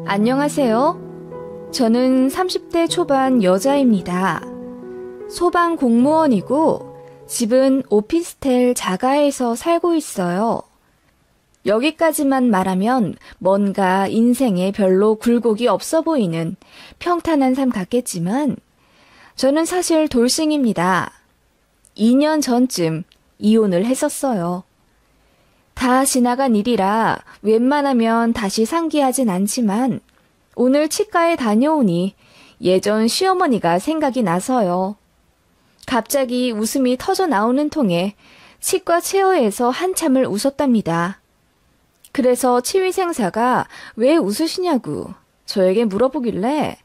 안녕하세요. 저는 30대 초반 여자입니다. 소방 공무원이고 집은 오피스텔 자가에서 살고 있어요. 여기까지만 말하면 뭔가 인생에 별로 굴곡이 없어 보이는 평탄한 삶 같겠지만 저는 사실 돌싱입니다. 2년 전쯤 이혼을 했었어요. 다 지나간 일이라 웬만하면 다시 상기하진 않지만 오늘 치과에 다녀오니 예전 시어머니가 생각이 나서요. 갑자기 웃음이 터져 나오는 통에 치과 체어에서 한참을 웃었답니다. 그래서 치위생사가 왜 웃으시냐고 저에게 물어보길래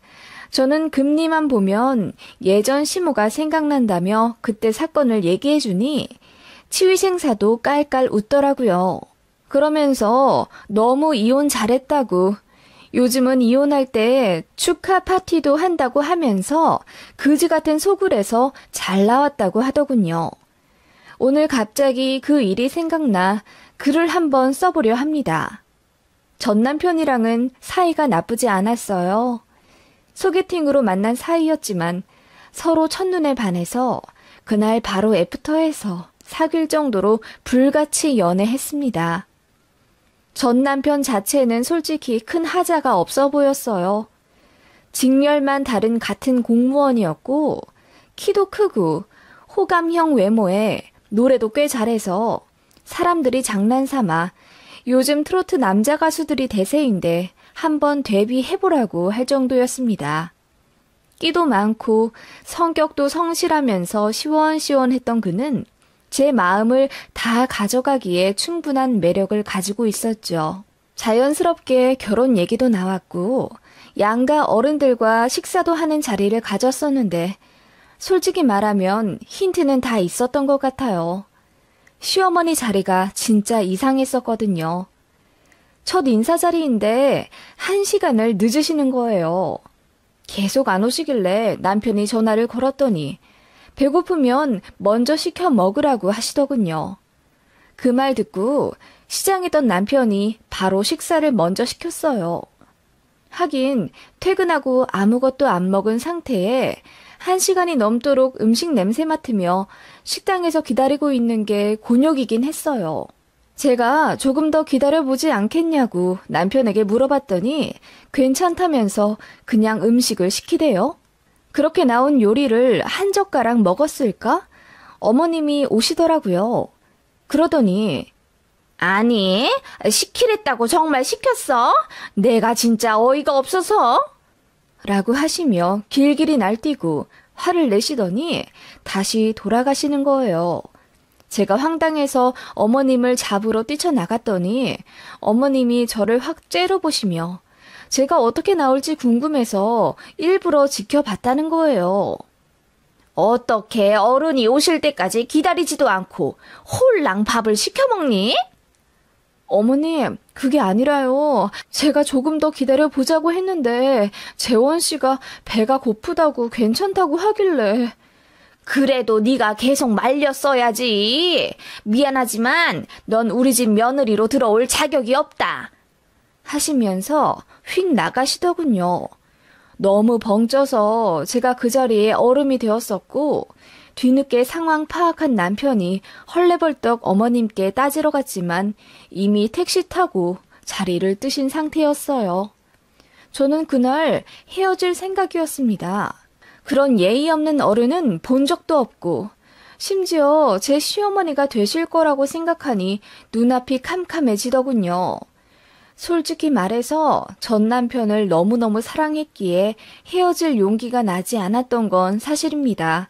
저는 금리만 보면 예전 시모가 생각난다며 그때 사건을 얘기해주니 치위생사도 깔깔 웃더라고요. 그러면서 너무 이혼 잘했다고 요즘은 이혼할 때 축하 파티도 한다고 하면서 그지 같은 속을 해서 잘 나왔다고 하더군요. 오늘 갑자기 그 일이 생각나 글을 한번 써보려 합니다. 전 남편이랑은 사이가 나쁘지 않았어요. 소개팅으로 만난 사이였지만 서로 첫눈에 반해서 그날 바로 애프터해서 사귈 정도로 불같이 연애했습니다. 전 남편 자체는 솔직히 큰 하자가 없어 보였어요. 직렬만 다른 같은 공무원이었고 키도 크고 호감형 외모에 노래도 꽤 잘해서 사람들이 장난삼아 요즘 트로트 남자 가수들이 대세인데 한번 데뷔해보라고 할 정도였습니다. 끼도 많고 성격도 성실하면서 시원시원했던 그는 제 마음을 다 가져가기에 충분한 매력을 가지고 있었죠. 자연스럽게 결혼 얘기도 나왔고 양가 어른들과 식사도 하는 자리를 가졌었는데 솔직히 말하면 힌트는 다 있었던 것 같아요. 시어머니 자리가 진짜 이상했었거든요. 첫 인사 자리인데 1시간을 늦으시는 거예요. 계속 안 오시길래 남편이 전화를 걸었더니 배고프면 먼저 시켜 먹으라고 하시더군요. 그 말 듣고 시장이던 남편이 바로 식사를 먼저 시켰어요. 하긴 퇴근하고 아무것도 안 먹은 상태에 1시간이 넘도록 음식 냄새 맡으며 식당에서 기다리고 있는 게 곤욕이긴 했어요. 제가 조금 더 기다려보지 않겠냐고 남편에게 물어봤더니 괜찮다면서 그냥 음식을 시키대요. 그렇게 나온 요리를 한 젓가락 먹었을까? 어머님이 오시더라고요. 그러더니 아니, 시키랬다고 정말 시켰어? 내가 진짜 어이가 없어서? 라고 하시며 길길이 날뛰고 화를 내시더니 다시 돌아가시는 거예요. 제가 황당해서 어머님을 잡으러 뛰쳐나갔더니 어머님이 저를 확 째려보시며 제가 어떻게 나올지 궁금해서 일부러 지켜봤다는 거예요. 어떻게 어른이 오실 때까지 기다리지도 않고 홀랑 밥을 시켜 먹니? 어머님, 그게 아니라요. 제가 조금 더 기다려보자고 했는데 재원 씨가 배가 고프다고 괜찮다고 하길래. 그래도 네가 계속 말렸어야지. 미안하지만 넌 우리 집 며느리로 들어올 자격이 없다. 하시면서 휙 나가시더군요. 너무 벙쪄서 제가 그 자리에 얼음이 되었었고 뒤늦게 상황 파악한 남편이 헐레벌떡 어머님께 따지러 갔지만 이미 택시 타고 자리를 뜨신 상태였어요. 저는 그날 헤어질 생각이었습니다. 그런 예의 없는 어른은 본 적도 없고 심지어 제 시어머니가 되실 거라고 생각하니 눈앞이 캄캄해지더군요. 솔직히 말해서 전 남편을 너무너무 사랑했기에 헤어질 용기가 나지 않았던 건 사실입니다.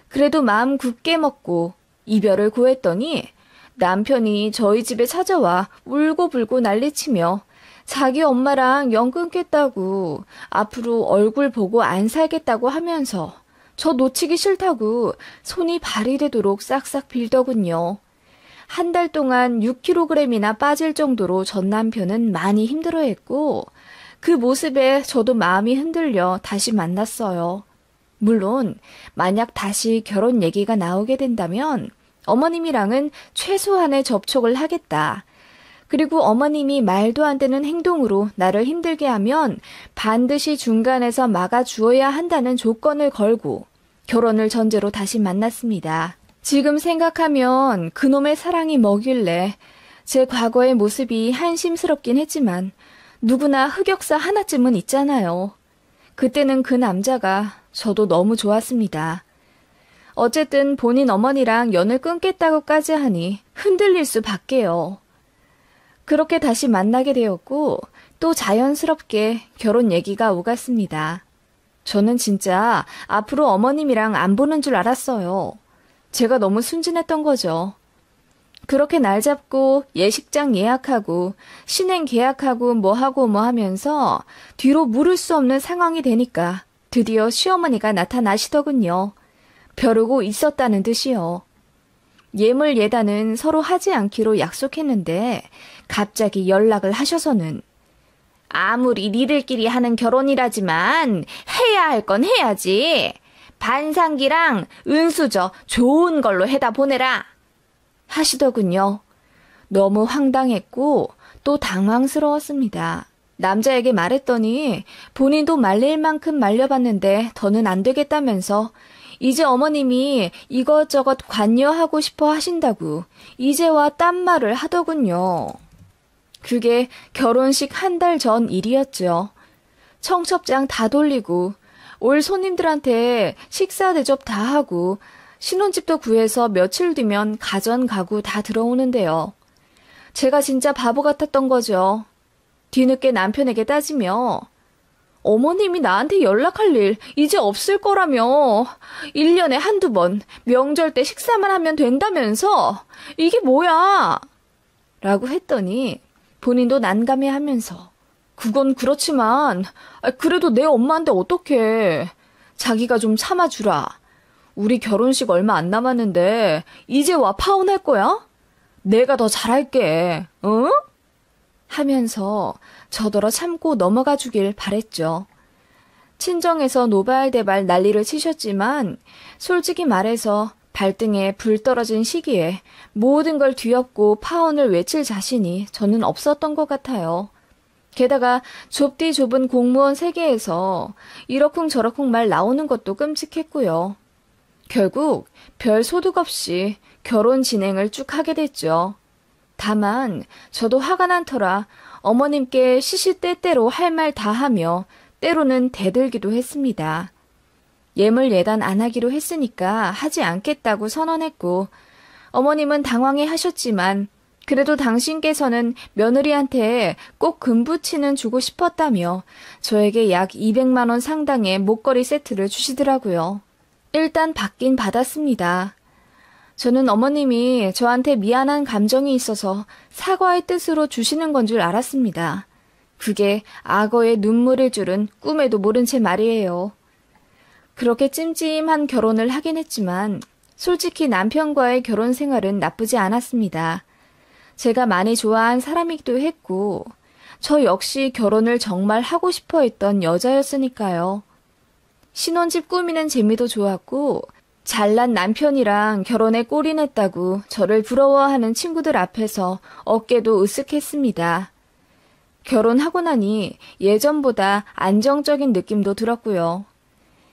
그래도 마음 굳게 먹고 이별을 고했더니 남편이 저희 집에 찾아와 울고불고 난리치며 자기 엄마랑 연 끊겠다고 앞으로 얼굴 보고 안 살겠다고 하면서 저 놓치기 싫다고 손이 발이 되도록 싹싹 빌더군요. 한 달 동안 6kg이나 빠질 정도로 전 남편은 많이 힘들어했고 그 모습에 저도 마음이 흔들려 다시 만났어요. 물론 만약 다시 결혼 얘기가 나오게 된다면 어머님이랑은 최소한의 접촉을 하겠다. 그리고 어머님이 말도 안 되는 행동으로 나를 힘들게 하면 반드시 중간에서 막아주어야 한다는 조건을 걸고 결혼을 전제로 다시 만났습니다. 지금 생각하면 그놈의 사랑이 뭐길래 제 과거의 모습이 한심스럽긴 했지만 누구나 흑역사 하나쯤은 있잖아요. 그때는 그 남자가 저도 너무 좋았습니다. 어쨌든 본인 어머니랑 연을 끊겠다고까지 하니 흔들릴 수밖에요. 그렇게 다시 만나게 되었고 또 자연스럽게 결혼 얘기가 오갔습니다. 저는 진짜 앞으로 어머님이랑 안 보는 줄 알았어요. 제가 너무 순진했던 거죠. 그렇게 날 잡고 예식장 예약하고 신행 계약하고 뭐 하면서 뒤로 물을 수 없는 상황이 되니까 드디어 시어머니가 나타나시더군요. 벼르고 있었다는 듯이요. 예물 예단은 서로 하지 않기로 약속했는데 갑자기 연락을 하셔서는 아무리 니들끼리 하는 결혼이라지만 해야 할 건 해야지. 반상기랑 은수저 좋은 걸로 해다 보내라. 하시더군요. 너무 황당했고 또 당황스러웠습니다. 남자에게 말했더니 본인도 말릴 만큼 말려봤는데 더는 안 되겠다면서 이제 어머님이 이것저것 관여하고 싶어 하신다고 이제와 딴 말을 하더군요. 그게 결혼식 한 달 전 일이었죠. 청첩장 다 돌리고 올 손님들한테 식사 대접 다 하고 신혼집도 구해서 며칠 뒤면 가전 가구 다 들어오는데요. 제가 진짜 바보 같았던 거죠. 뒤늦게 남편에게 따지며 어머님이 나한테 연락할 일 이제 없을 거라며 1년에 한두 번 명절 때 식사만 하면 된다면서 이게 뭐야? 라고 했더니 본인도 난감해하면서 그건 그렇지만 그래도 내 엄마한테 어떡해. 자기가 좀 참아주라. 우리 결혼식 얼마 안 남았는데 이제 와 파혼할 거야? 내가 더 잘할게. 응? 하면서 저더러 참고 넘어가 주길 바랬죠. 친정에서 노발대발 난리를 치셨지만 솔직히 말해서 발등에 불 떨어진 시기에 모든 걸 뒤엎고 파혼을 외칠 자신이 저는 없었던 것 같아요. 게다가 좁디 좁은 공무원 세계에서 이러쿵저러쿵 말 나오는 것도 끔찍했고요. 결국 별 소득 없이 결혼 진행을 쭉 하게 됐죠. 다만 저도 화가 난 터라 어머님께 시시때때로 할 말 다 하며 때로는 대들기도 했습니다. 예물 예단 안 하기로 했으니까 하지 않겠다고 선언했고 어머님은 당황해 하셨지만 그래도 당신께서는 며느리한테 꼭 금부치는 주고 싶었다며 저에게 약 200만 원 상당의 목걸이 세트를 주시더라고요. 일단 받긴 받았습니다. 저는 어머님이 저한테 미안한 감정이 있어서 사과의 뜻으로 주시는 건 줄 알았습니다. 그게 악어의 눈물일 줄은 꿈에도 모른 채 말이에요. 그렇게 찜찜한 결혼을 하긴 했지만 솔직히 남편과의 결혼 생활은 나쁘지 않았습니다. 제가 많이 좋아한 사람이기도 했고 저 역시 결혼을 정말 하고 싶어 했던 여자였으니까요. 신혼집 꾸미는 재미도 좋았고 잘난 남편이랑 결혼에 꼴인했다고 저를 부러워하는 친구들 앞에서 어깨도 으쓱했습니다. 결혼하고 나니 예전보다 안정적인 느낌도 들었고요.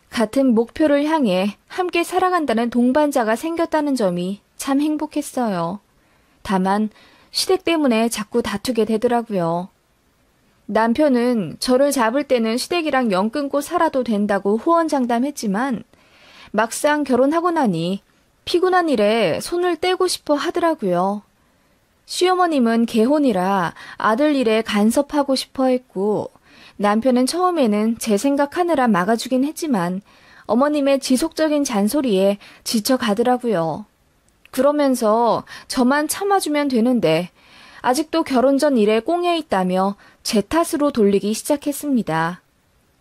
같은 목표를 향해 함께 살아간다는 동반자가 생겼다는 점이 참 행복했어요. 다만 시댁 때문에 자꾸 다투게 되더라고요. 남편은 저를 잡을 때는 시댁이랑 연 끊고 살아도 된다고 호언장담했지만 막상 결혼하고 나니 피곤한 일에 손을 떼고 싶어 하더라고요. 시어머님은 개혼이라 아들 일에 간섭하고 싶어 했고 남편은 처음에는 제 생각하느라 막아주긴 했지만 어머님의 지속적인 잔소리에 지쳐가더라고요. 그러면서 저만 참아주면 되는데 아직도 결혼 전 일에 꽁에 있다며 제 탓으로 돌리기 시작했습니다.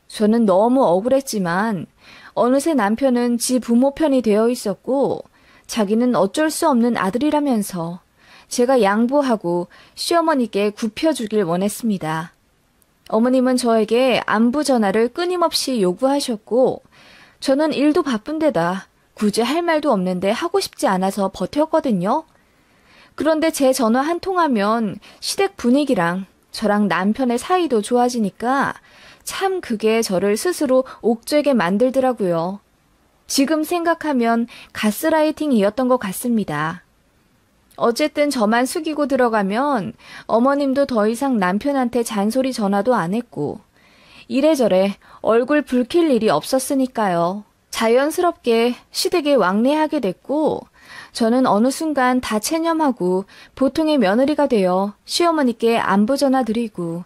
저는 너무 억울했지만 어느새 남편은 지 부모 편이 되어 있었고 자기는 어쩔 수 없는 아들이라면서 제가 양보하고 시어머니께 굽혀주길 원했습니다. 어머님은 저에게 안부 전화를 끊임없이 요구하셨고 저는 일도 바쁜데다 굳이 할 말도 없는데 하고 싶지 않아서 버텼거든요. 그런데 제 전화 한 통하면 시댁 분위기랑 저랑 남편의 사이도 좋아지니까 참 그게 저를 스스로 옥죄게 만들더라고요. 지금 생각하면 가스라이팅이었던 것 같습니다. 어쨌든 저만 숙이고 들어가면 어머님도 더 이상 남편한테 잔소리 전화도 안 했고 이래저래 얼굴 붉힐 일이 없었으니까요. 자연스럽게 시댁에 왕래하게 됐고 저는 어느 순간 다 체념하고 보통의 며느리가 되어 시어머니께 안부 전화 드리고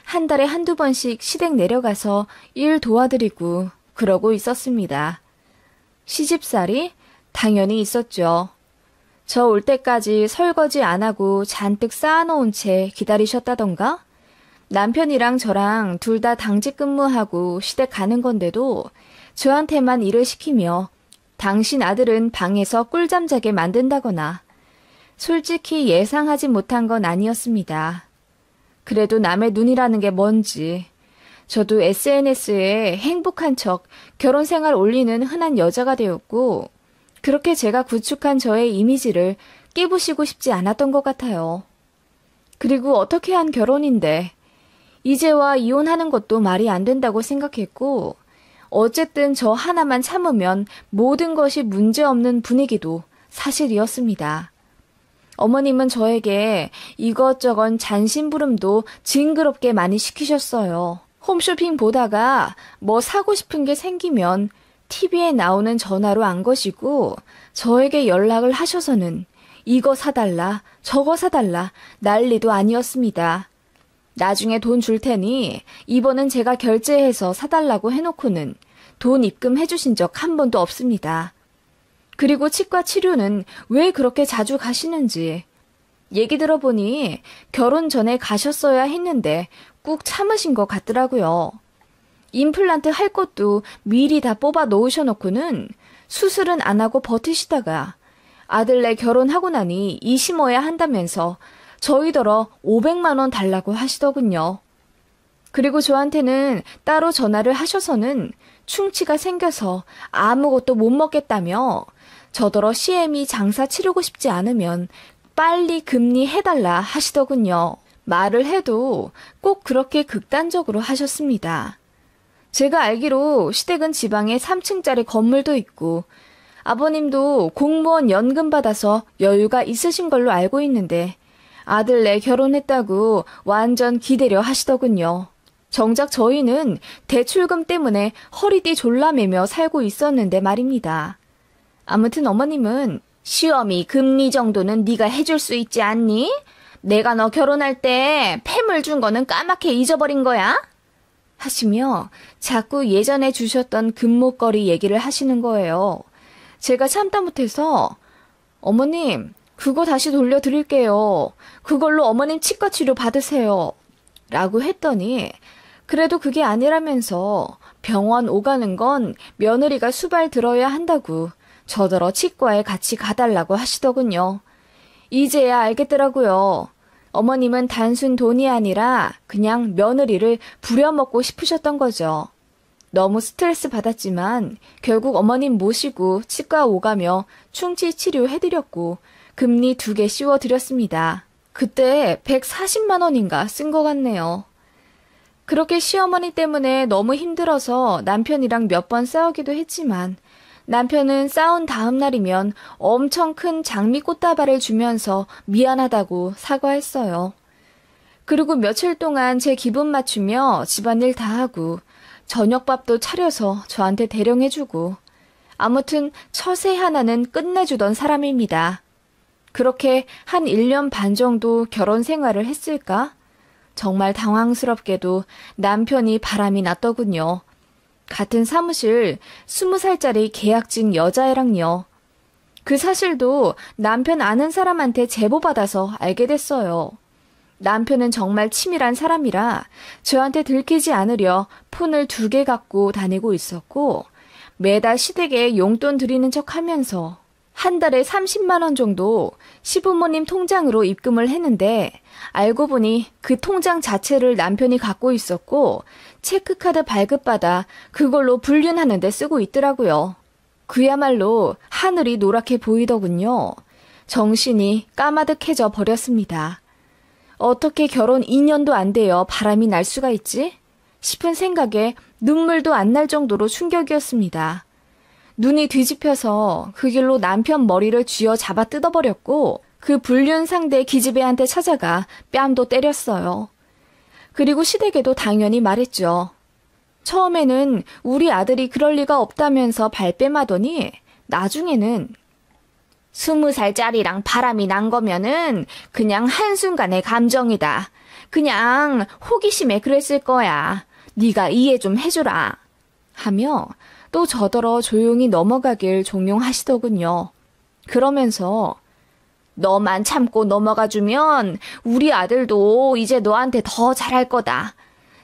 한 달에 한두 번씩 시댁 내려가서 일 도와드리고 그러고 있었습니다. 시집살이 당연히 있었죠. 저 올 때까지 설거지 안 하고 잔뜩 쌓아놓은 채 기다리셨다던가? 남편이랑 저랑 둘 다 당직 근무하고 시댁 가는 건데도 저한테만 일을 시키며 당신 아들은 방에서 꿀잠 자게 만든다거나 솔직히 예상하지 못한 건 아니었습니다. 그래도 남의 눈이라는 게 뭔지 저도 SNS에 행복한 척 결혼 생활 올리는 흔한 여자가 되었고 그렇게 제가 구축한 저의 이미지를 깨부시고 싶지 않았던 것 같아요. 그리고 어떻게 한 결혼인데 이제와 이혼하는 것도 말이 안 된다고 생각했고 어쨌든 저 하나만 참으면 모든 것이 문제없는 분위기도 사실이었습니다. 어머님은 저에게 이것저것 잔심부름도 징그럽게 많이 시키셨어요. 홈쇼핑 보다가 뭐 사고 싶은 게 생기면 TV에 나오는 전화로 안 거시고 저에게 연락을 하셔서는 이거 사달라, 저거 사달라 난리도 아니었습니다. 나중에 돈 줄 테니 이번은 제가 결제해서 사달라고 해놓고는 돈 입금해 주신 적 한 번도 없습니다. 그리고 치과 치료는 왜 그렇게 자주 가시는지 얘기 들어보니 결혼 전에 가셨어야 했는데 꾹 참으신 것 같더라고요. 임플란트 할 것도 미리 다 뽑아 놓으셔놓고는 수술은 안 하고 버티시다가 아들네 결혼하고 나니 이 심어야 한다면서 저희더러 500만 원 달라고 하시더군요. 그리고 저한테는 따로 전화를 하셔서는 충치가 생겨서 아무것도 못 먹겠다며 저더러 CM이 장사 치르고 싶지 않으면 빨리 금리 해달라 하시더군요. 말을 해도 꼭 그렇게 극단적으로 하셨습니다. 제가 알기로 시댁은 지방에 3층짜리 건물도 있고 아버님도 공무원 연금 받아서 여유가 있으신 걸로 알고 있는데 아들네 결혼했다고 완전 기대려 하시더군요. 정작 저희는 대출금 때문에 허리띠 졸라매며 살고 있었는데 말입니다. 아무튼 어머님은 시어미 금리 정도는 네가 해줄 수 있지 않니? 내가 너 결혼할 때 폐물 준 거는 까맣게 잊어버린 거야? 하시며 자꾸 예전에 주셨던 금목걸이 얘기를 하시는 거예요. 제가 참다 못해서 어머님 그거 다시 돌려드릴게요. 그걸로 어머님 치과 치료 받으세요. 라고 했더니 그래도 그게 아니라면서 병원 오가는 건 며느리가 수발 들어야 한다고 저더러 치과에 같이 가달라고 하시더군요. 이제야 알겠더라고요. 어머님은 단순 돈이 아니라 그냥 며느리를 부려먹고 싶으셨던 거죠. 너무 스트레스 받았지만 결국 어머님 모시고 치과 오가며 충치 치료해드렸고 금리 2개 씌워드렸습니다. 그때 140만 원인가 쓴 것 같네요. 그렇게 시어머니 때문에 너무 힘들어서 남편이랑 몇 번 싸우기도 했지만 남편은 싸운 다음 날이면 엄청 큰 장미 꽃다발을 주면서 미안하다고 사과했어요. 그리고 며칠 동안 제 기분 맞추며 집안일 다 하고 저녁밥도 차려서 저한테 대령해주고 아무튼 처세 하나는 끝내주던 사람입니다. 그렇게 한 1년 반 정도 결혼 생활을 했을까? 정말 당황스럽게도 남편이 바람이 났더군요. 같은 사무실 20살짜리 계약직 여자애랑요. 그 사실도 남편 아는 사람한테 제보받아서 알게 됐어요. 남편은 정말 치밀한 사람이라 저한테 들키지 않으려 폰을 2개 갖고 다니고 있었고 매달 시댁에 용돈 드리는 척 하면서 한 달에 30만 원 정도 시부모님 통장으로 입금을 했는데 알고 보니 그 통장 자체를 남편이 갖고 있었고 체크카드 발급받아 그걸로 불륜하는 데 쓰고 있더라고요. 그야말로 하늘이 노랗게 보이더군요. 정신이 까마득해져 버렸습니다. 어떻게 결혼 2년도 안 되어 바람이 날 수가 있지? 싶은 생각에 눈물도 안 날 정도로 충격이었습니다. 눈이 뒤집혀서 그 길로 남편 머리를 쥐어 잡아 뜯어버렸고 그 불륜 상대 기집애한테 찾아가 뺨도 때렸어요. 그리고 시댁에도 당연히 말했죠. 처음에는 우리 아들이 그럴 리가 없다면서 발뺌하더니 나중에는 20살짜리랑 바람이 난 거면은 그냥 한순간의 감정이다. 그냥 호기심에 그랬을 거야. 네가 이해 좀 해주라. 하며 또 저더러 조용히 넘어가길 종용하시더군요. 그러면서 너만 참고 넘어가주면 우리 아들도 이제 너한테 더 잘할 거다.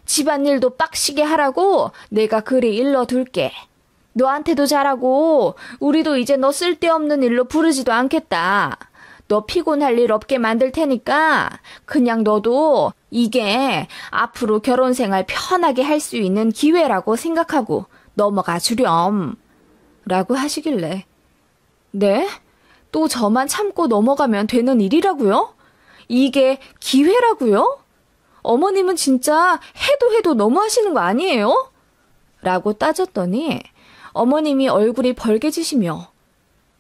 집안일도 빡시게 하라고 내가 그리 일러둘게. 너한테도 잘하고 우리도 이제 너 쓸데없는 일로 부르지도 않겠다. 너 피곤할 일 없게 만들 테니까 그냥 너도 이게 앞으로 결혼 생활 편하게 할 수 있는 기회라고 생각하고 넘어가 주렴. 라고 하시길래 네? 또 저만 참고 넘어가면 되는 일이라고요? 이게 기회라고요? 어머님은 진짜 해도 너무 하시는 거 아니에요? 라고 따졌더니 어머님이 얼굴이 벌개지시며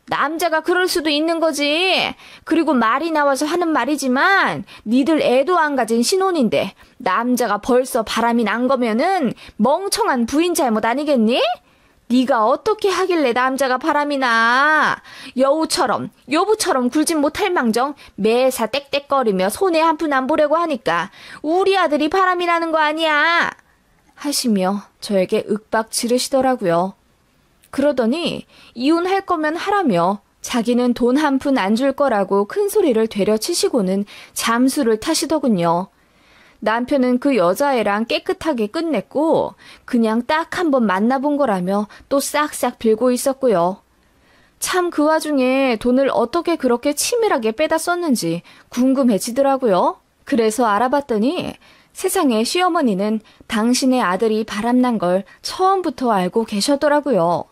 남자가 그럴 수도 있는 거지. 그리고 말이 나와서 하는 말이지만 니들 애도 안 가진 신혼인데 남자가 벌써 바람이 난 거면은 멍청한 부인 잘못 아니겠니? 네가 어떻게 하길래 남자가 바람이 나. 여부처럼 굴진 못할 망정 매사 떽떽거리며 손에 한 푼 안 보려고 하니까 우리 아들이 바람이 나는 거 아니야. 하시며 저에게 윽박 지르시더라고요. 그러더니 이혼할 거면 하라며 자기는 돈 한 푼 안 줄 거라고 큰 소리를 되려치시고는 잠수를 타시더군요. 남편은 그 여자애랑 깨끗하게 끝냈고 그냥 딱 한 번 만나본 거라며 또 싹싹 빌고 있었고요. 참 그 와중에 돈을 어떻게 그렇게 치밀하게 빼다 썼는지 궁금해지더라고요. 그래서 알아봤더니 세상에 시어머니는 당신의 아들이 바람난 걸 처음부터 알고 계셨더라고요.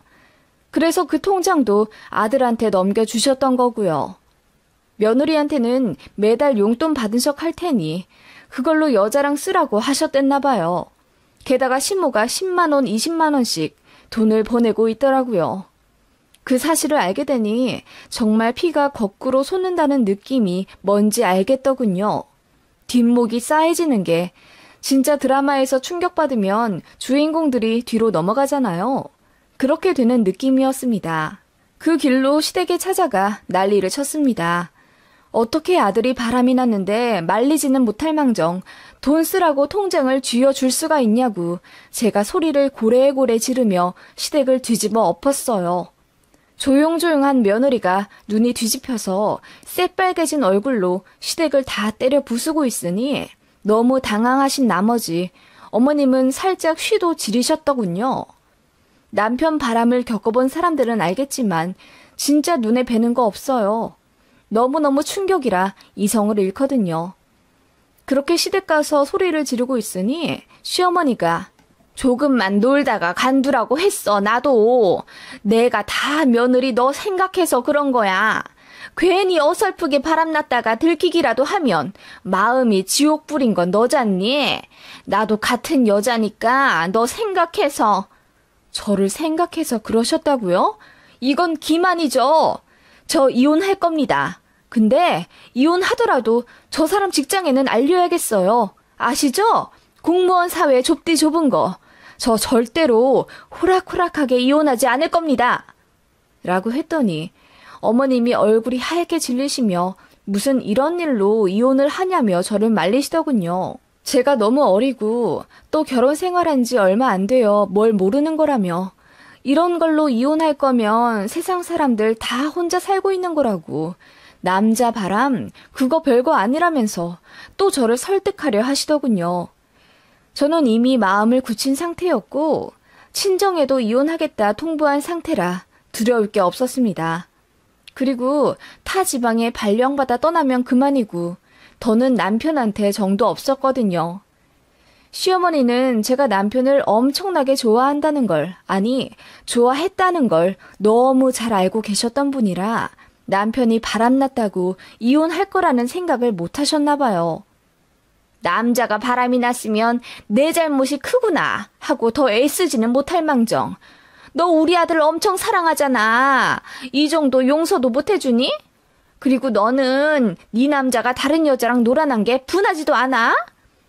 그래서 그 통장도 아들한테 넘겨주셨던 거고요. 며느리한테는 매달 용돈 받은 척 할 테니 그걸로 여자랑 쓰라고 하셨댔나 봐요. 게다가 시모가 10만 원, 20만 원씩 돈을 보내고 있더라고요. 그 사실을 알게 되니 정말 피가 거꾸로 솟는다는 느낌이 뭔지 알겠더군요. 뒷목이 싸해지는 게 진짜 드라마에서 충격받으면 주인공들이 뒤로 넘어가잖아요. 그렇게 되는 느낌이었습니다. 그 길로 시댁에 찾아가 난리를 쳤습니다. 어떻게 아들이 바람이 났는데 말리지는 못할 망정 돈 쓰라고 통장을 쥐어줄 수가 있냐고 제가 소리를 고래고래 지르며 시댁을 뒤집어 엎었어요. 조용조용한 며느리가 눈이 뒤집혀서 새빨개진 얼굴로 시댁을 다 때려 부수고 있으니 너무 당황하신 나머지 어머님은 살짝 쉬도 지리셨더군요. 남편 바람을 겪어본 사람들은 알겠지만 진짜 눈에 뵈는 거 없어요. 너무너무 충격이라 이성을 잃거든요. 그렇게 시댁 가서 소리를 지르고 있으니 시어머니가 조금만 놀다가 간두라고 했어. 나도. 내가 다 며느리 너 생각해서 그런 거야. 괜히 어설프게 바람났다가 들키기라도 하면 마음이 지옥 불인 건 너잖니. 나도 같은 여자니까 너 생각해서. 저를 생각해서 그러셨다고요? 이건 기만이죠. 저 이혼할 겁니다. 근데 이혼하더라도 저 사람 직장에는 알려야겠어요. 아시죠? 공무원 사회 좁디 좁은 거. 저 절대로 호락호락하게 이혼하지 않을 겁니다. 라고 했더니 어머님이 얼굴이 하얗게 질리시며 무슨 이런 일로 이혼을 하냐며 저를 말리시더군요. 제가 너무 어리고 또 결혼 생활한 지 얼마 안 되어 뭘 모르는 거라며 이런 걸로 이혼할 거면 세상 사람들 다 혼자 살고 있는 거라고 남자 바람 그거 별거 아니라면서 또 저를 설득하려 하시더군요. 저는 이미 마음을 굳힌 상태였고 친정에도 이혼하겠다 통보한 상태라 두려울 게 없었습니다. 그리고 타 지방에 발령받아 떠나면 그만이고 더는 남편한테 정도 없었거든요. 시어머니는 제가 남편을 엄청나게 좋아한다는 걸, 아니 좋아했다는 걸 너무 잘 알고 계셨던 분이라 남편이 바람났다고 이혼할 거라는 생각을 못 하셨나 봐요. 남자가 바람이 났으면 내 잘못이 크구나 하고 더 애쓰지는 못할 망정. 너 우리 아들 엄청 사랑하잖아. 이 정도 용서도 못 해주니? 그리고 너는 네 남자가 다른 여자랑 놀아난 게 분하지도 않아?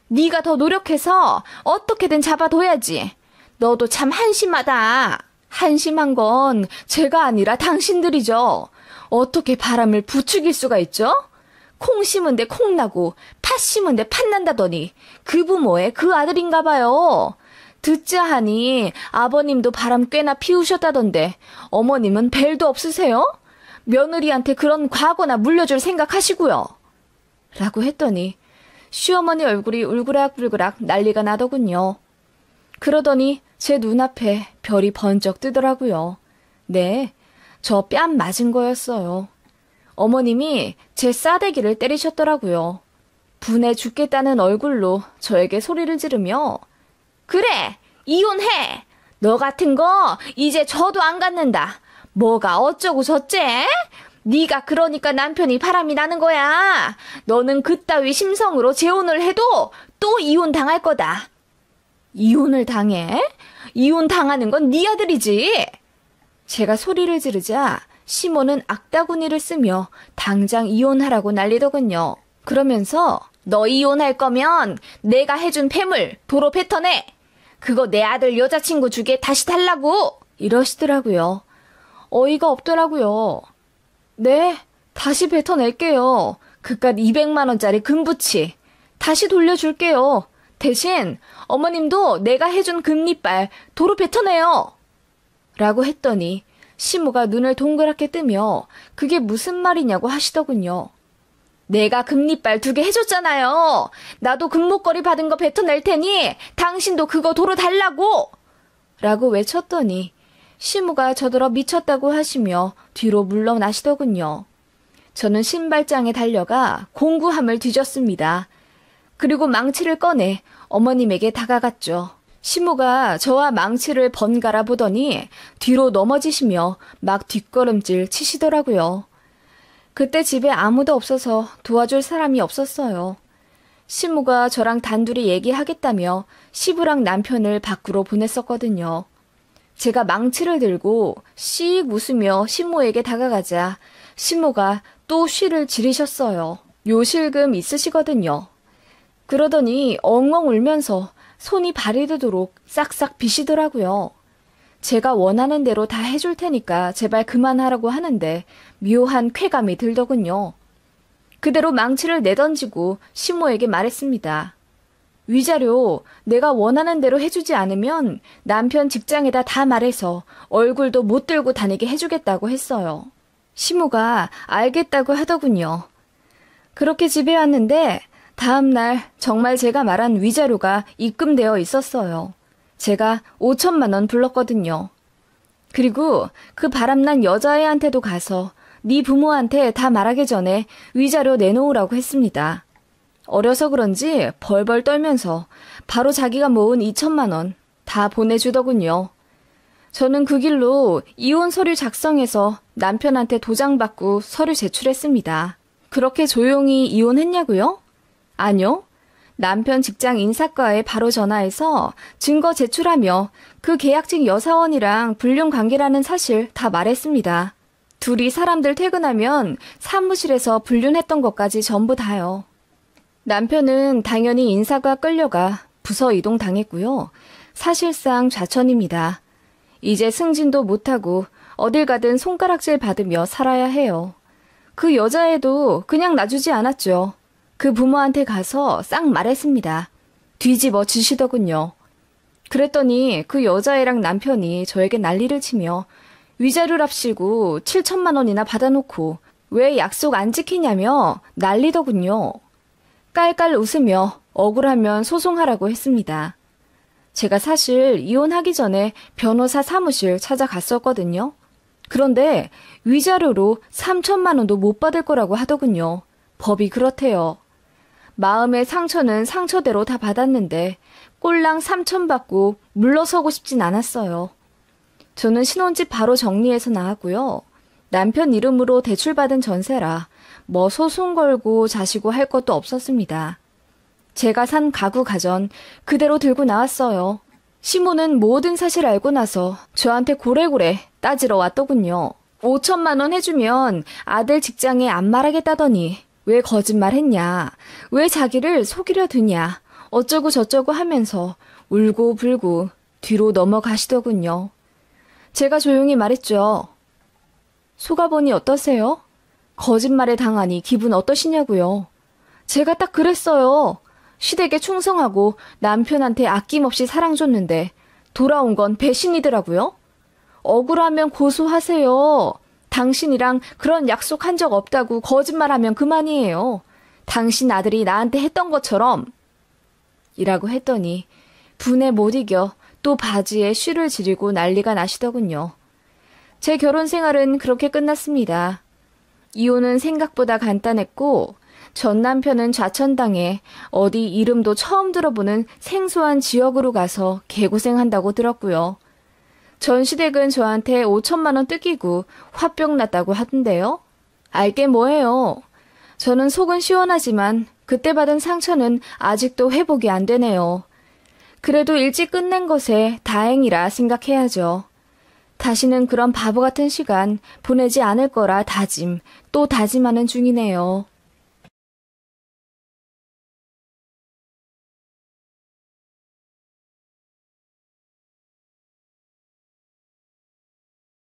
네가 더 노력해서 어떻게든 잡아둬야지. 너도 참 한심하다. 한심한 건 제가 아니라 당신들이죠. 어떻게 바람을 부추길 수가 있죠? 콩 심은 데 콩 나고 팥 심은 데 팥 난다더니 그 부모의 그 아들인가 봐요. 듣자 하니 아버님도 바람 꽤나 피우셨다던데 어머님은 벨도 없으세요? 며느리한테 그런 과거나 물려줄 생각하시고요. 라고 했더니 시어머니 얼굴이 울그락불그락 난리가 나더군요. 그러더니 제 눈앞에 별이 번쩍 뜨더라고요. 네, 저 뺨 맞은 거였어요. 어머님이 제 싸대기를 때리셨더라고요. 분해 죽겠다는 얼굴로 저에게 소리를 지르며 그래, 이혼해. 너 같은 거 이제 저도 안 갖는다. 뭐가 어쩌고 저째? 네가 그러니까 남편이 바람이 나는 거야. 너는 그따위 심성으로 재혼을 해도 또 이혼 당할 거다. 이혼을 당해? 이혼 당하는 건 네 아들이지. 제가 소리를 지르자 시모는 악다구니를 쓰며 당장 이혼하라고 난리더군요. 그러면서 너 이혼할 거면 내가 해준 폐물 도로 뱉어내. 그거 내 아들 여자친구 주게 다시 달라고 이러시더라고요. 어이가 없더라고요. 네, 다시 뱉어낼게요. 그깟 200만 원짜리 금부치 다시 돌려줄게요. 대신 어머님도 내가 해준 금리빨 도로 뱉어내요. 라고 했더니 시모가 눈을 동그랗게 뜨며 그게 무슨 말이냐고 하시더군요. 내가 금리빨 2개 해줬잖아요. 나도 금목걸이 받은 거 뱉어낼 테니 당신도 그거 도로 달라고! 라고 외쳤더니 시모가 저더러 미쳤다고 하시며 뒤로 물러나시더군요. 저는 신발장에 달려가 공구함을 뒤졌습니다. 그리고 망치를 꺼내 어머님에게 다가갔죠. 시모가 저와 망치를 번갈아 보더니 뒤로 넘어지시며 막 뒷걸음질 치시더라고요. 그때 집에 아무도 없어서 도와줄 사람이 없었어요. 시모가 저랑 단둘이 얘기하겠다며 시부랑 남편을 밖으로 보냈었거든요. 제가 망치를 들고 씩 웃으며 시모에게 다가가자 시모가 또 쉬를 지르셨어요. 요실금 있으시거든요. 그러더니 엉엉 울면서 손이 발이 되도록 싹싹 비시더라고요. 제가 원하는 대로 다 해줄 테니까 제발 그만하라고 하는데 묘한 쾌감이 들더군요. 그대로 망치를 내던지고 시모에게 말했습니다. 위자료 내가 원하는 대로 해주지 않으면 남편 직장에다 다 말해서 얼굴도 못 들고 다니게 해주겠다고 했어요. 시모가 알겠다고 하더군요. 그렇게 집에 왔는데 다음 날 정말 제가 말한 위자료가 입금되어 있었어요. 제가 5천만 원 불렀거든요. 그리고 그 바람난 여자애한테도 가서 네 부모한테 다 말하기 전에 위자료 내놓으라고 했습니다. 어려서 그런지 벌벌 떨면서 바로 자기가 모은 2천만 원 다 보내주더군요. 저는 그 길로 이혼 서류 작성해서 남편한테 도장 받고 서류 제출했습니다. 그렇게 조용히 이혼했냐고요? 아니요. 남편 직장 인사과에 바로 전화해서 증거 제출하며 그 계약직 여사원이랑 불륜 관계라는 사실 다 말했습니다. 둘이 사람들 퇴근하면 사무실에서 불륜했던 것까지 전부 다요. 남편은 당연히 인사과 끌려가 부서 이동 당했고요. 사실상 좌천입니다. 이제 승진도 못하고 어딜 가든 손가락질 받으며 살아야 해요. 그 여자애도 그냥 놔주지 않았죠. 그 부모한테 가서 싹 말했습니다. 뒤집어 지시더군요. 그랬더니 그 여자애랑 남편이 저에게 난리를 치며 위자료랍시고 7천만 원이나 받아놓고 왜 약속 안 지키냐며 난리더군요. 깔깔 웃으며 억울하면 소송하라고 했습니다. 제가 사실 이혼하기 전에 변호사 사무실 찾아갔었거든요. 그런데 위자료로 3천만 원도 못 받을 거라고 하더군요. 법이 그렇대요. 마음의 상처는 상처대로 다 받았는데 꼴랑 3천 받고 물러서고 싶진 않았어요. 저는 신혼집 바로 정리해서 나왔고요. 남편 이름으로 대출받은 전세라 뭐 소송 걸고 자시고 할 것도 없었습니다. 제가 산 가구 가전 그대로 들고 나왔어요. 시모는 모든 사실 알고 나서 저한테 고래고래 따지러 왔더군요. 5천만 원 해주면 아들 직장에 안 말하겠다더니 왜 거짓말했냐, 왜 자기를 속이려 드냐, 어쩌고 저쩌고 하면서 울고 불고 뒤로 넘어가시더군요. 제가 조용히 말했죠. 속아보니 어떠세요? 거짓말에 당하니 기분 어떠시냐고요. 제가 딱 그랬어요. 시댁에 충성하고 남편한테 아낌없이 사랑 줬는데 돌아온 건 배신이더라고요. 억울하면 고소하세요. 당신이랑 그런 약속한 적 없다고 거짓말하면 그만이에요. 당신 아들이 나한테 했던 것처럼. 이라고 했더니 분에 못 이겨 또 바지에 쉬를 지르고 난리가 나시더군요. 제 결혼 생활은 그렇게 끝났습니다. 이혼은 생각보다 간단했고 전 남편은 좌천당해 어디 이름도 처음 들어보는 생소한 지역으로 가서 개고생한다고 들었고요. 전 시댁은 저한테 5천만 원 뜯기고 화병 났다고 하던데요. 알게 뭐예요. 저는 속은 시원하지만 그때 받은 상처는 아직도 회복이 안 되네요. 그래도 일찍 끝낸 것에 다행이라 생각해야죠. 다시는 그런 바보 같은 시간 보내지 않을 거라 다짐, 또 다짐하는 중이네요.